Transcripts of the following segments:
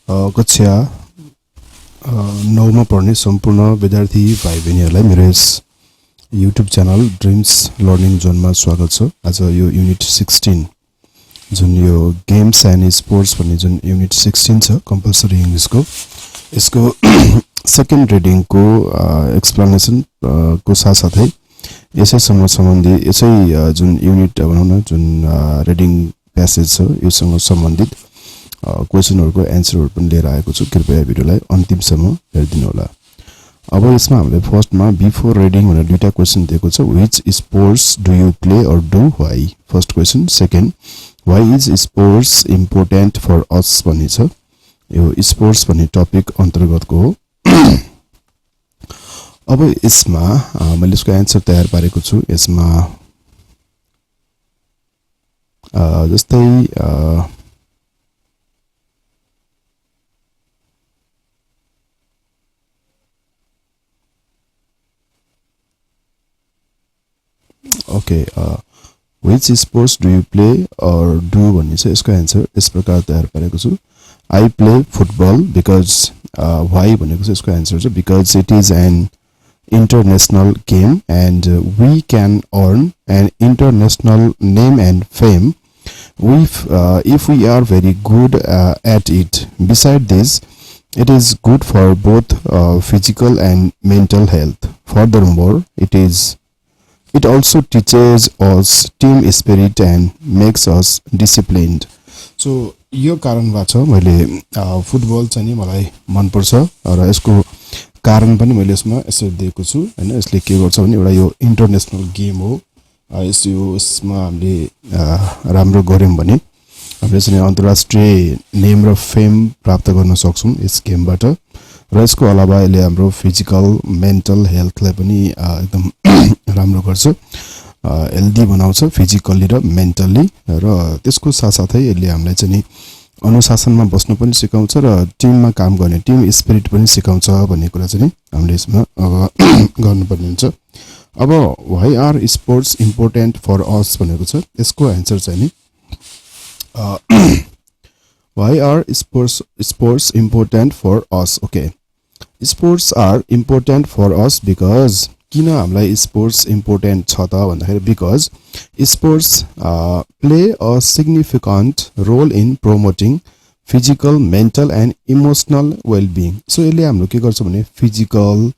कक्षा 9 मा पढ्ने सम्पूर्ण विद्यार्थी भाइ बहिनीहरूलाई मेरो यस युट्युब च्यानल ड्रिम्स लर्निङ जोनमा स्वागत छ। आज यो युनिट 16 जुन यो गेम्स एन्ड स्पोर्ट्स भन्ने जुन युनिट 16 छ कम्पलसरी इंग्लिशको यसको सेकेन्ड रिडिङ को एक्सप्लेनेसन को साथसाथै यसैसँग सम्बन्धित यसै जुन युनिट भनौं न जुन रिडिङ प्यासेज छ योसँग सम्बन्धित क्वेशनहरुको एन्सरहरु पनि लिएर आएको छु। कृपया भिडियोलाई अन्तिमसम्म हेरिदिनु होला। अब यसमा हामीले फर्स्टमा बिफोर रिडिङ भनेर दुईटा क्वेशन दिएको छ। Which sports do you play और do why? First question. Second, why is sports important for us भन्ने छ। यो स्पोर्ट्स भन्ने टपिक अन्तर्गतको हो। अब यसमा मैले यसको एन्सर तयार पारेको छु। यसमा जस्तै okay which sports do you play or do भन्ने छ। यसको एन्सर यस प्रकार तयार पारेको छु। I play football because why भनेको छ। यसको एन्सर छ because it is an international game and we can earn an international name and fame if we are very good at it. Beside this, it is good for both physical and mental health. Furthermore, it also teaches us team spirit and makes us disciplined. So यो कारणबाट छ मैले football चाहिँ नि मलाई मन पर्छ र यसको कारण पनि मैले यसमा यसरी दिएको छु हैन। यसले के गर्छ भने एउटा यो इन्टरनेशनल गेम हो। यसमा हामीले राम्रो गर्यौं भने हामीले चाहिँ अन्तर्राष्ट्रिय नेम र फेम प्राप्त गर्न सक्छौं यस गेमबाट। र यसको अलावा यसले हाम्रो फिजिकल मेन्टल हेल्थलाई पनि एकदम राम्रो गर्छ, हेल्दी बनाउँछ फिजिकली र मेन्टली। र त्यसको साथसाथै यसले हामीलाई चाहिँ अनुशासनमा बस्नु पनि सिकाउँछ र टिममा काम गर्ने टिम स्पिरिट पनि सिकाउँछ भन्ने कुरा चाहिँ हामीले यसमा गर्नुपर्ने हुन्छ। अब why are sports important for us भनेको छ। यसको एन्सर चाहिँ नि why are sports important for us. Okay, sports are important for us because किन हामीलाई स्पोर्ट्स इम्पोर्टेन्ट छ त भन्दाखेरि because sports play a significant role in promoting physical mental and emotional wellbeing. So यसले हाम्रो के गर्छ भने फिजिकल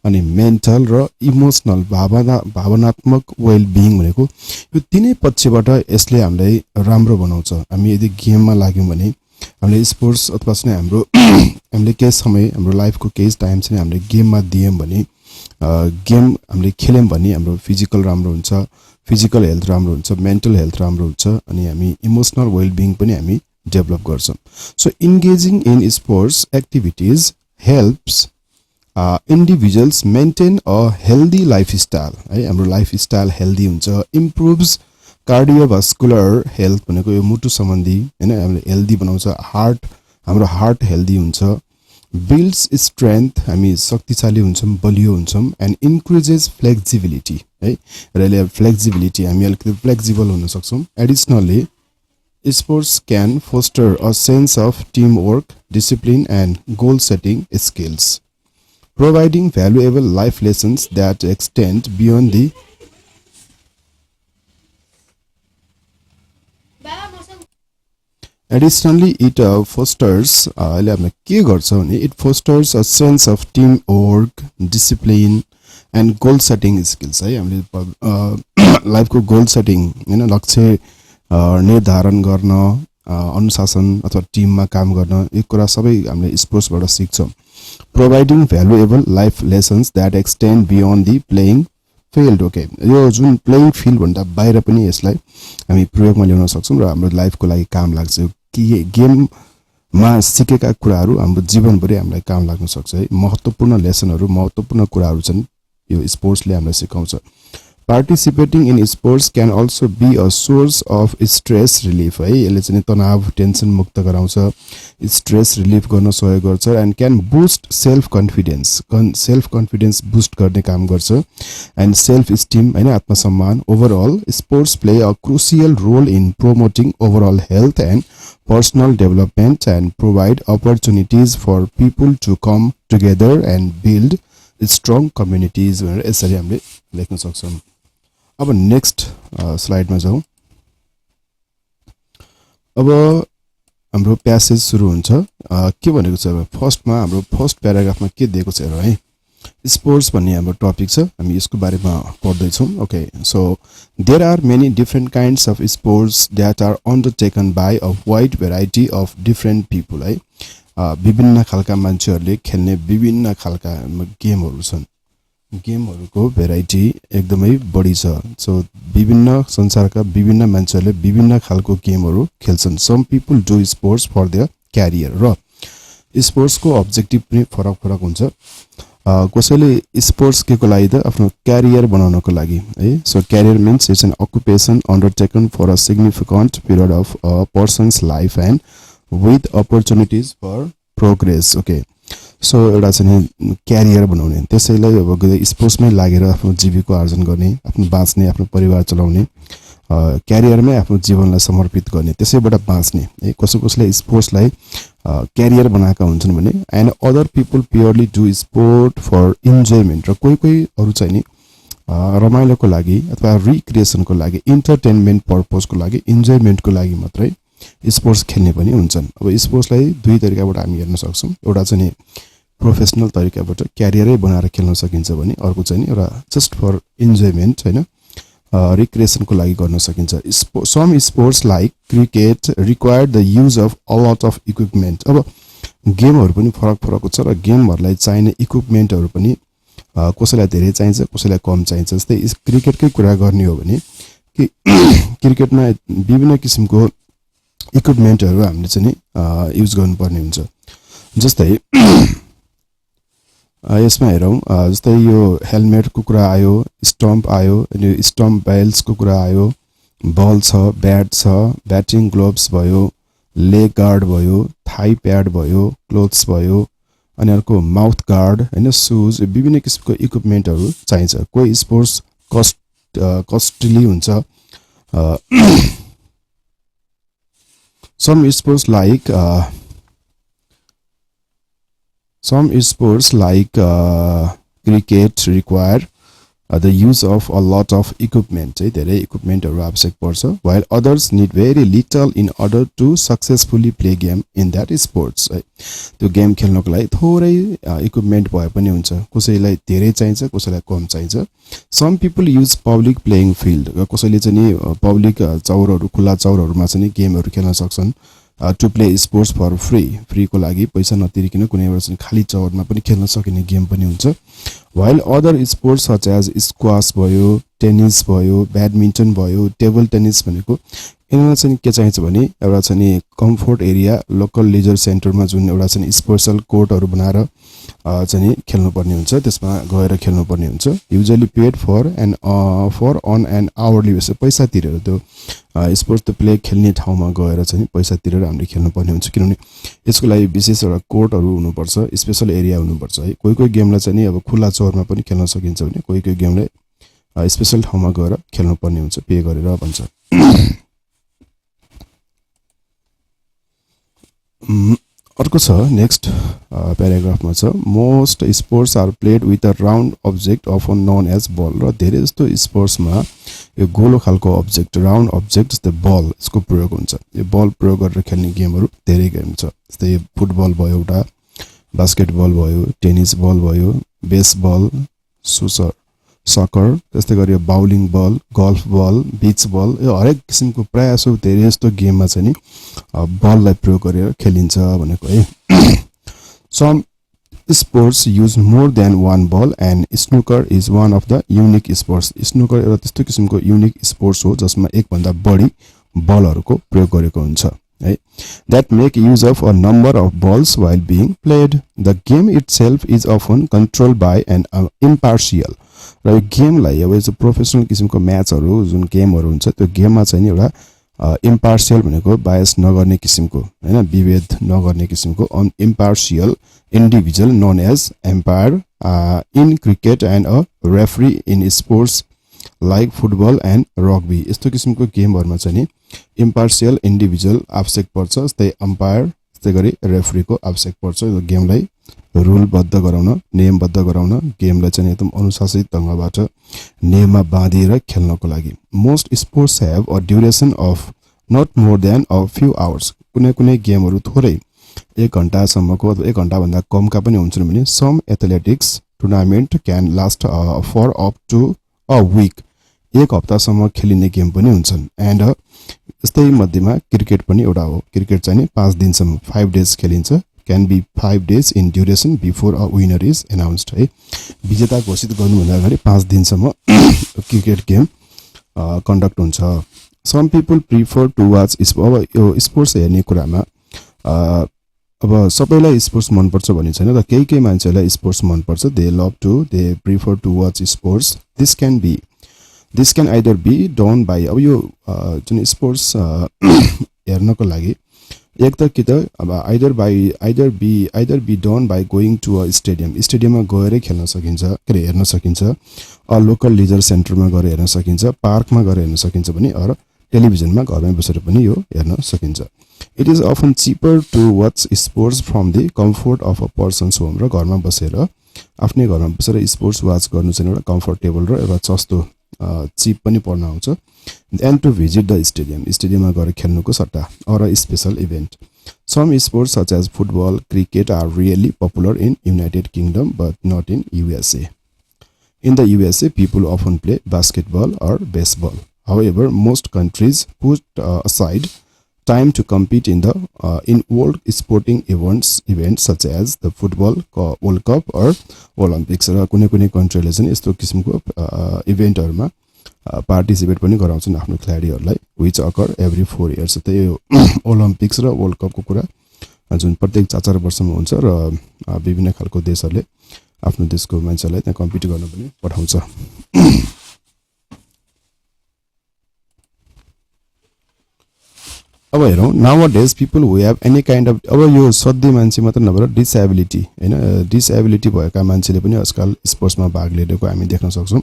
अनि मेन्टल र इमोसनल भावनात्मक वेलबिङ भनेको यो तीनै पक्षबाट यसले हामीलाई राम्रो बनाउँछ। हामी यदि गेममा लाग्यौं भने हामीले स्पोर्ट्स अथवा चाहिँ हाम्रो हामीले केही समय हाम्रो लाइफको केही टाइम चाहिँ हामीले गेममा दियौं भने गेम हामीले खेल्यौं भने हाम्रो फिजिकल राम्रो हुन्छ, फिजिकल हेल्थ राम्रो हुन्छ, मेन्टल हेल्थ राम्रो हुन्छ अनि हामी इमोसनल वेलबिङ पनि हामी डेभलप गर्छौं। So engaging in sports activities helps individuals maintain a healthy lifestyle है। हाम्रो लाइफस्टाइल हेल्दी हुन्छ। इम्प्रुभ्स कार्डियोभास्कुलर हेल्थ भनेको यो मुटु सम्बन्धी हैन हामीले हेल्दी बनाउँछ। हाम्रो हार्ट हेल्दी हुन्छ। बिल्ड्स स्ट्रेन्थ हामी शक्तिशाली हुन्छौं, बलियो हुन्छौं। एन्ड इन्क्रिजेस फ्लेक्सिबिलिटी है। र यसले फ्लेक्सिबिलिटी हामी अलिकति फ्लेक्सिबल हुन सक्छौं। Additionally sports can foster a sense of team work, discipline and goal setting skills, providing valuable life lessons that extend beyond the Additionally, it fosters it fosters a sense of teamwork, discipline, and goal setting skills. Life को goal setting, लक्ष्य निर्धारण गर्न, अनुशासन अथवा टिममा काम गर्न यो कुरा सबै हामीले स्पोर्ट्सबाट सिक्छौं। Providing valuable life lessons that extend beyond the playing field. Okay, यो जुन प्लेइङ फिल्ड भन्दा बाहिर पनि यसलाई हामी प्रयोगमा ल्याउन सक्छौं र हाम्रो लाइफको लागि काम लाग्छ। कि गेममा सिकेका कुराहरू हाम्रो जीवनभरि हामीलाई काम लाग्न सक्छ है। महत्त्वपूर्ण लेसनहरू, महत्त्वपूर्ण कुराहरू छन् यो स्पोर्ट्सले हामीलाई सिकाउँछ। participating in sports can also be a source of stress relief है यसले चाहिँ तनाव टेन्सन मुक्त गराउँछ स्ट्रेस रिलिफ गर्न सहयोग गर्छ and can boost self confidence boost गर्ने काम गर्छ and self esteem हैन आत्मसम्मान overall sports play a crucial role in promoting overall health and personal development and provide opportunities for people to come together and build strong communities भनेर यसरी हामीले लेख्न सक्छौं अब नेक्स्ट स्लाइडमा जाउँ अब हाम्रो प्यासेज सुरु हुन्छ के भनेको छ अब फर्स्टमा हाम्रो फर्स्ट प्याराग्राफमा के दिएको छ हेरौँ है स्पोर्ट्स भन्ने हाम्रो टपिक छ हामी यसको बारेमा पढ्दै छौं okay so there are many different kinds of sports that are undertaken by a wide variety of different people है विभिन्न खालका मान्छेहरुले खेल्ने विभिन्न खालका गेमहरु छन् गेमहरुको भेराइटी एकदमै बढी छ सो विभिन्न संसारका विभिन्न मान्छेहरुले विभिन्न खालको गेमहरु खेल्छन् some people do sports for their career र स्पोर्ट्सको अब्जेक्टिभ पनि फरक हुन्छ कसैले स्पोर्ट्स केको लागि त आफ्नो क्यारियर बनाउनको लागि है so career means it's an occupation undertaken for a significant period of a person's life and with opportunities for progress okay so एउटा चाहिँ क्यारियर बनाउने त्यसैलाई अब स्पोर्ट्समै लागेर आफ्नो जीविका आर्जन गर्ने आफ्नो बाँच्ने आफ्नो परिवार चलाउने क्यारियरमै आफ्नो जीवनलाई समर्पित गर्ने त्यसैबाट बाँच्ने है कसैले स्पोर्ट्सलाई क्यारियर बनाएका हुन्छन् भने and other people purely do sport for enjoyment र कोही अरु चाहिँ नि रमाइलोको लागि अथवा रिक्रिएसनको लागि इन्टरटेनमेन्ट पर्पजको लागि इन्जॉयमेन्टको लागि मात्रै स्पोर्ट्स खेल्ने पनि हुन्छन् अब स्पोर्ट्सलाई दुई तरिकाबाट हामी हेर्न सक्छौं एउटा चाहिँ प्रोफेसनल तरिकाबाट क्यारियरै बनाएर खेल्न सकिन्छ भने अर्को चाहिँ एउटा जस्ट फर इन्जॉयमेन्ट हैन रिक्रिएसनको लागि गर्न सकिन्छ some sports like cricket require the use of a lot of equipment अब गेमहरु पनि फरक छ र गेमहरुलाई चाहिने इक्विपमेन्टहरु पनि कसैलाई धेरै चाहिन्छ कसैलाई कम चाहिन्छ जस्तै क्रिकेटकै कुरा गर्ने हो भने कि क्रिकेटमा विभिन्न किसिमको इक्विपमेन्टहरु हामीले चाहिँ युज गर्नुपर्ने हुन्छ जस्तै यसमा हेरौं जस्तै यो हेलमेटको कुरा आयो स्टम्प आयो अनि स्टम्प बेल्ट्सको कुरा आयो बल छ ब्याट छ ब्याटिङ ग्लोभ्स भयो लेग गार्ड भयो थाई प्याड भयो क्लोथ्स भयो अनि अर्को माउथ गार्ड हैन शूज विभिन्न किसिमको इक्विपमेन्टहरु चाहिन्छ कोही स्पोर्ट्स कस्टली हुन्छ Some sports like cricket require the use of a lot of equipment धेरै इक्विपमेन्टहरु आवश्यक पर्छ while others need very little in order to successfully play game in that sports त्यो गेम खेल्नको लागि थोरै इक्विपमेन्ट भए पनि हुन्छ कसैलाई धेरै चाहिन्छ कसैलाई कम चाहिन्छ some people use public playing field कसैले चाहिँ पब्लिक चौरहरु खुला चौरहरुमा चाहिँ गेमहरु खेल्न सक्छन् to play sports for free को लागि पैसा नतिरिकिन कुनै एउटा चाहिँ खाली चौरमा पनि खेल्न सकिने गेम पनि हुन्छ while other sports such as squash भयो टेनिस भयो ब्याडमिन्टन भयो टेबल टेनिस भनेको यिनीमा चाहिँ के चाहिन्छ भने एउटा चाहिँ कम्फोर्ट एरिया लोकल लेजर सेन्टरमा जुन एउटा चाहिँ स्पेशल कोर्टहरु बनाएर चाहिँ खेल्नु पर्ने हुन्छ त्यसमा गएर खेल्नु पर्ने हुन्छ usually paid for on an hourly basis पैसा तिरेर त्यो स्पोर्ट्स त प्ले खेल्ने ठाउँमा गएर चाहिँ पैसा तिरेर हामीले खेल्नु पर्ने हुन्छ किनभने यसको लागि विशेष एउटा कोर्टहरु हुनुपर्छ स्पेशल एरिया हुनुपर्छ है कोही गेमलाई चाहिँ अब खुला चौरमा पनि खेल्न सकिन्छ भने कोही गेमलाई स्पेशल ठाउँमा गएर खेल्नु पर्ने हुन्छ पे गरेर भन्छ अर्को छ नेक्स्ट प्याराग्राफमा छ most sports are played with a round object often known as ball र धेरै जस्तो स्पोर्ट्समा यो गोलो खालको अब्जेक्ट राउन्ड अब्जेक्ट जस्तै बल यसको प्रयोग हुन्छ यो बल प्रयोग गरेर खेल्ने गेमहरु धेरै गेम छ जस्तै फुटबल भयो एउटा बास्केटबल भयो टेनिस बल भयो बेसबल सकर त्यस्तै गरी बाउलिङ बल गल्फ बल बीच बल यो हरेक किसिमको प्राय जसो धेरै जस्तो गेममा चाहिँ नि बललाई प्रयोग गरेर खेलिन्छ भनेको है some sports use more than one ball and snooker is one of the unique sports snooker एउटा त्यस्तो किसिमको युनिक स्पोर्ट्स हो जसमा एक भन्दा बढी बलहरुको प्रयोग गरेको हुन्छ है that make use of a number of balls while being played the game itself is often controlled by an impartial र यो गेमलाई अब यो प्रोफेसनल किसिमको म्याचहरु जुन गेमहरु हुन्छ त्यो गेममा चाहिँ नि एउटा इम्पार्शियल भनेको बायस नगर्ने किसिमको हैन विभेद नगर्ने किसिमको impartial individual known as umpire in cricket and a referee in sports like football and rugby. यस्तो किसिमको गेमहरुमा चाहिँ नि इम्पार्शियल इन्डिभिजुअल आवश्यक पर्छ जस्तै अम्पायर त्यस्तै गरी रेफरीको आवश्यक पर्छ यो गेमलाई रुलबद्ध गराउन नियमबद्ध गराउन गेमलाई चाहिँ एकदम अनुशासित ढंगबाट नियममा बाँधिएर खेल्नको लागि most sports have a duration of not more than a few hours कुनै कुनै गेमहरु थोरै 1 घण्टासम्मको अथवा 1 घण्टा भन्दा कमका पनि हुन्छन् भने some athletics tournament can last for up to a week 1 हप्तासम्म खेलिने गेम पनि हुन्छन् एन्ड यस्तै मध्येमा क्रिकेट पनि एउटा हो क्रिकेट चाहिँ 5 दिनसम्म 5 डेज खेलिन्छ can be 5 days in duration before a winner is announced है विजेता घोषित गर्नुभन्दा अगाडि 5 दिनसम्म क्रिकेट गेम कन्डक्ट हुन्छ some people prefer to watch अब यो स्पोर्ट्स हेर्ने कुरामा अब सबैलाई स्पोर्ट्स मन पर्छ भन्ने छैन र केही मान्छेलाई स्पोर्ट्स मन पर्छ they prefer to watch sports this can either be done by अब यो जुन स्पोर्ट्स हेर्नको लागि एक त कि त अब either be done by going to a स्टेडियममा गएर खेल्न सकिन्छ के हेर्न सकिन्छ अ लोकल लिजर सेन्टरमा गएर हेर्न सकिन्छ पार्कमा गएर हेर्न सकिन्छ भने अर टेलिभिजनमा घरमै बसेर पनि यो हेर्न सकिन्छ it is often cheaper to watch sports from the comfort of a person's home र घरमा बसेर आफ्नै घरमा बसेर स्पोर्ट्स वाच गर्नु चाहिँ एउटा कम्फर्टेबल र एउटा सस्तो चिप पनि पर्न आउँछ एन्ड टु भिजिट द स्टेडियममा गएर खेल्नुको सट्टा or a special event some sports such as football cricket are really popular in United Kingdom but not in USA in the USA people often play basketball or baseball However, most countries put aside time to compete in world sporting events such as the football World Cup or Olympics. र कुनै कन्ट्रीले चाहिँ यस्तो किसिमको इभेन्टहरुमा participate पनि गराउँछन् आफ्नो खेलाडीहरुलाई which occur every 4 years. त्यही ओलम्पिक्स र वर्ल्ड कपको कुरा जुन प्रत्येक 4 वर्षमा हुन्छ र विभिन्न खालको देशहरुले आफ्नो देशको मान्छेलाई त्यहाँ कम्पिट गर्न पनि पठाउँछ अब हेरौं nowadays people who have any kind of अब यो सधैँ मान्छे मात्र नभएर डिसेबिलिटी हैन डिसेबिलिटी भएका मान्छेले पनि आजकल स्पोर्ट्समा भाग लिएको हामी देख्न सक्छौं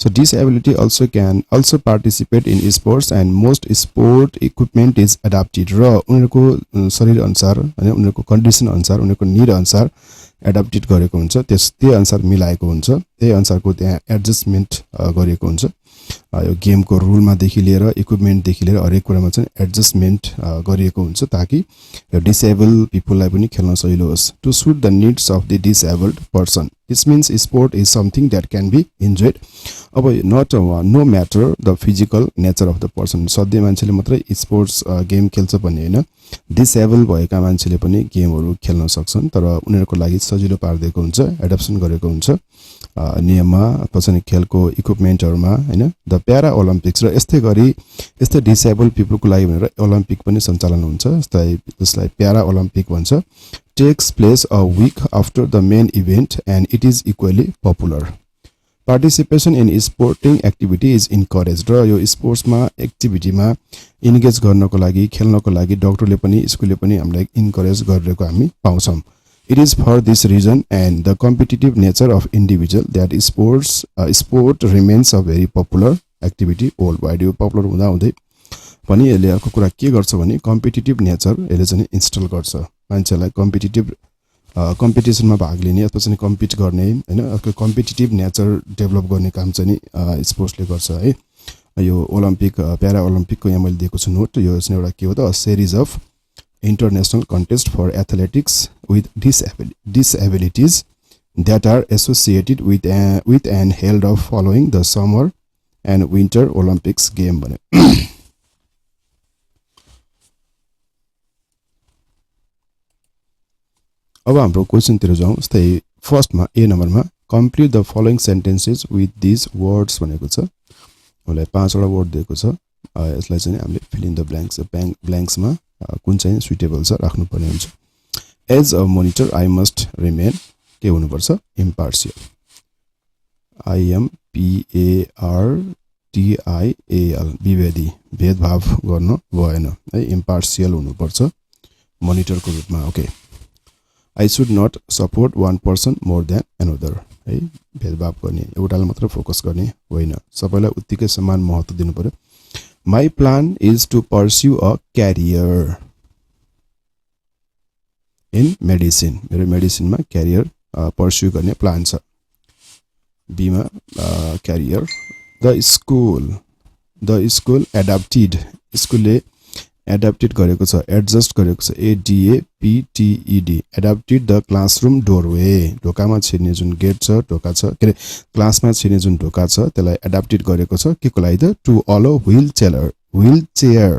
so disability also can also participate in sports and most sport equipment is adapted र उनीहरुको शरीर अनुसार हैन उनीहरुको कन्डिसन अनुसार उनीहरुको नीड अनुसार एडाप्टेड गरेको हुन्छ त्यही अनुसार मिलाएको हुन्छ त्यही अनुसारको त्यहाँ एडजस्टमेन्ट गरिएको हुन्छ यो गेमको रुलमा देखि लिएर इक्विपमेन्ट देखि लिएर हरेक कुरामा चाहिँ एडजस्टमेन्ट गरिएको हुन्छ ताकि यो डिसेबल पिपललाई पनि खेल्न सजिलो होस् to suit the needs of the disabled person this means sport is something that can be enjoyed अब not no matter the physical nature of the person सधैँ मान्छेले मात्रै स्पोर्ट्स गेम खेल्छ भन्ने हैन डिसेबल भएका मान्छेले पनि गेमहरु खेल्न सक्छन् तर उनीहरुको लागि सजिलो पार्दिएको हुन्छ एडप्सन गरेको हुन्छ नियममा पछि खेलको इक्विपमेन्टहरुमा हैन द प्यारा ओलम्पिक्स र यस्तै डिसेबल पिपलको लागि भनेर ओलम्पिक पनि सञ्चालन हुन्छ जसलाई प्यारा ओलम्पिक भन्छ takes place a week after the main event and it is equally popular participation in sporting activity is encouraged र यो स्पोर्ट्समा एक्टिभिटीमा इन्गेज गर्नको लागि खेल्नको लागि डाक्टरले पनि स्कुलले पनि हामीलाई इन्करेज गरिरहेको हामी पाउँछौं It is for this reason and the competitive nature of individual that sport remains a very popular activity worldwide. यो पपुलर हुँदा हुँदै पनि यसले अर्को कुरा के गर्छ भने कम्पिटिटिभ नेचर यसले चाहिँ इन्स्टल गर्छ मान्छेलाई कम्पिटिसनमा भाग लिने अथवा चाहिँ कम्पिट गर्ने हैन अर्को कम्पिटिटिभ नेचर डेभलप गर्ने काम चाहिँ स्पोर्ट्सले गर्छ है यो ओलम्पिक प्यारा ओलम्पिकको यहाँ मैले दिएको छु नोट यो चाहिँ एउटा के हो त series of international contest for athletics with disabilities that are associated with and held of following the summer and winter Olympics game bane अब हाम्रो क्वेशन तिर जाउँ जस्तै फर्स्ट मा ए नम्बरमा complete the following sentences with these words भनेको छ मलाई 5 वटा वर्ड दिएको छ यसलाई चाहिँ हामीले fill in the blanks मा कुन चाहिँ सुटेबल छ राख्नु पर्ने हुन्छ as a monitor I must remain के हुनु पर्छ इम्पार्शियल IMPARTIAL विभेदी भेदभाव गर्नु भएन है इम्पार्शियल हुनुपर्छ मोनिटरको रूपमा okay I should not support one person more than another है भेदभाव गर्ने एउटालाई मात्र फोकस गर्ने होइन सबैलाई उत्तिकै समान महत्त्व दिनु पर्यो My plan is to pursue a career in medicine मेरो मेडिसिनमा क्यारियर पर्स्यु गर्ने प्लान छ B मा career the school adapted स्कुलले एडाप्टेड गरेको छ एडजस्ट गरेको छ ADAPTED adapted the classroom doorway ढोकामा छिर्ने जुन गेट छ ढोका छ के क्लासमा छिर्ने जुन ढोका छ त्यसलाई एडाप्टेड गरेको छ के को लागि त to allow wheelchair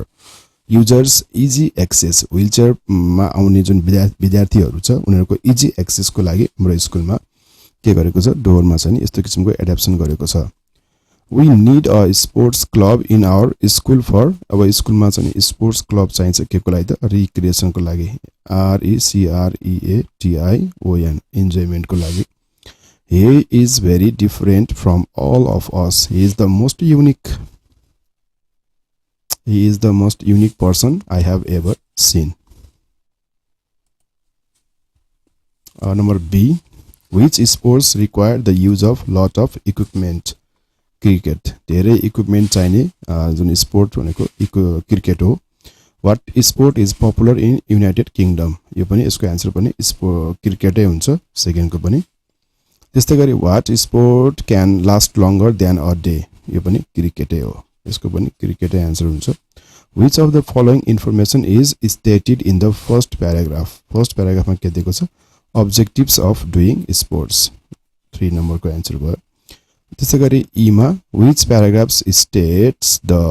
users easy access व्हीलचेयरमा आउने जुन विद्यार्थीहरू छ उनीहरुको इजी एक्सेसको लागि हाम्रो स्कुलमा के गरेको छ डोरमा छ नि यस्तो किसिमको एडाप्सन गरेको छ We need a sports club in our school for अब स्कुलमा चाहिँ स्पोर्ट्स क्लब चाहिन्छ के को लागि त रिक्रिएसन को लागि RECREATION इन्जॉयमेन्ट को लागि He is very different from all of us. He is the most unique person I have ever seen. Number B. Which sports require the use of lot of equipment? Cricket. धेरै equipment चाहिने जुन sport भनेको cricket हो What sport is popular in United Kingdom? यो पनि यसको answer पनि क्रिकेटै हुन्छ सेकेन्डको पनि त्यस्तै गरी what sport can last longer than a day? यो पनि क्रिकेटै हो यसको पनि क्रिकेटै आन्सर हुन्छ Which of the following information is stated in the first paragraph? First प्याराग्राफमा के दिएको छ Objectives of doing sports 3 नम्बरको आन्सर भयो त्यसै गरी E मा which paragraphs states the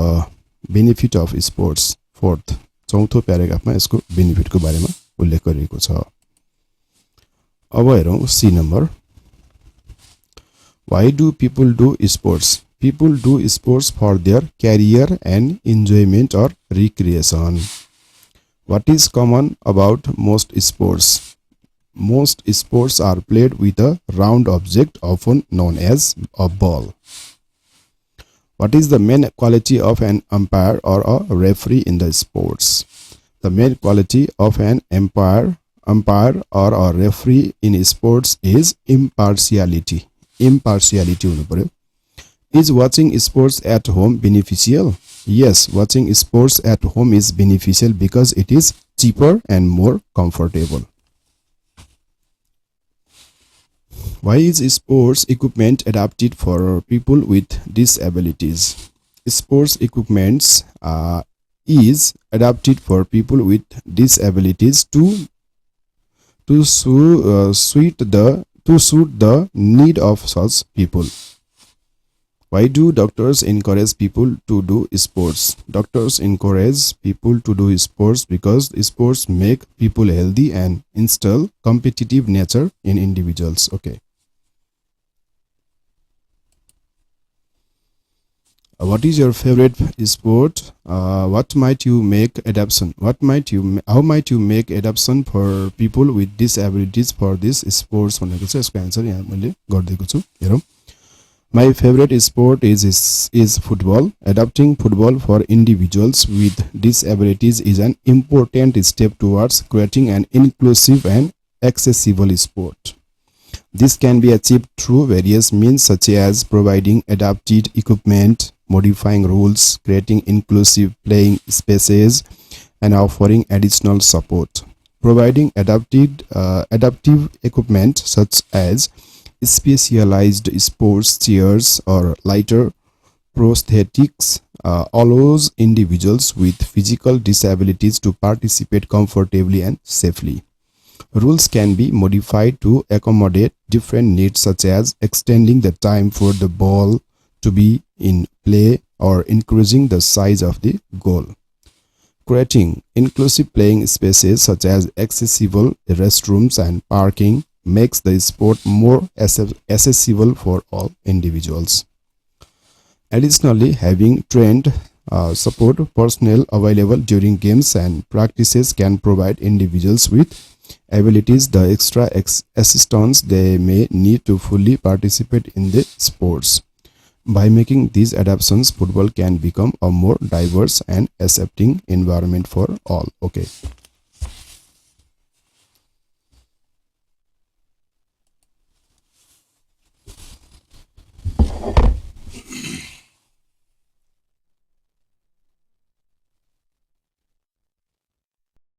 benefit of sports fourth चौथो प्याराग्राफमा यसको बेनिफिटको बारेमा उल्लेख गरिएको छ अब हेरौं C number Why do people do sports? People do sports for their career and enjoyment or recreation. What is common about most sports? Most sports are played with a round object often known as a ball. What is the main quality of an umpire or a referee in the sports? The main quality of an umpire or a referee in sports is impartiality. Impartiality हुनु पर्यो Is watching sports at home beneficial? Yes, watching sports at home is beneficial because it is cheaper and more comfortable. Why is sports equipment adapted for people with disabilities? Sports equipments is adapted for people with disabilities to suit the need of such people. Why do doctors encourage people to do sports? Doctors encourage people to do sports because sports make people healthy and instill competitive nature in individuals. Okay. What is your favorite sport? What might you make adaptation? How might you make adaptation for people with disabilities for this sports? भनेको छ यसको answer यहाँ मैले गर्दिएको छु हेरौं My favorite sport is football. Adapting football for individuals with disabilities is an important step towards creating an inclusive and accessible sport. This can be achieved through various means such as providing adapted equipment, modifying rules, creating inclusive playing spaces, and offering additional support. Providing adaptive equipment such as specialized sports chairs or lighter prosthetics allows individuals with physical disabilities to participate comfortably and safely. Rules can be modified to accommodate different needs such as extending the time for the ball to be in play or increasing the size of the goal. Creating inclusive playing spaces such as accessible restrooms and parking makes the sport more accessible for all individuals. Additionally, having trained support personnel available during games and practices can provide individuals with abilities, the extra assistance they may need to fully participate in the sports. By making these adaptations, football can become a more diverse and accepting environment for all. Okay.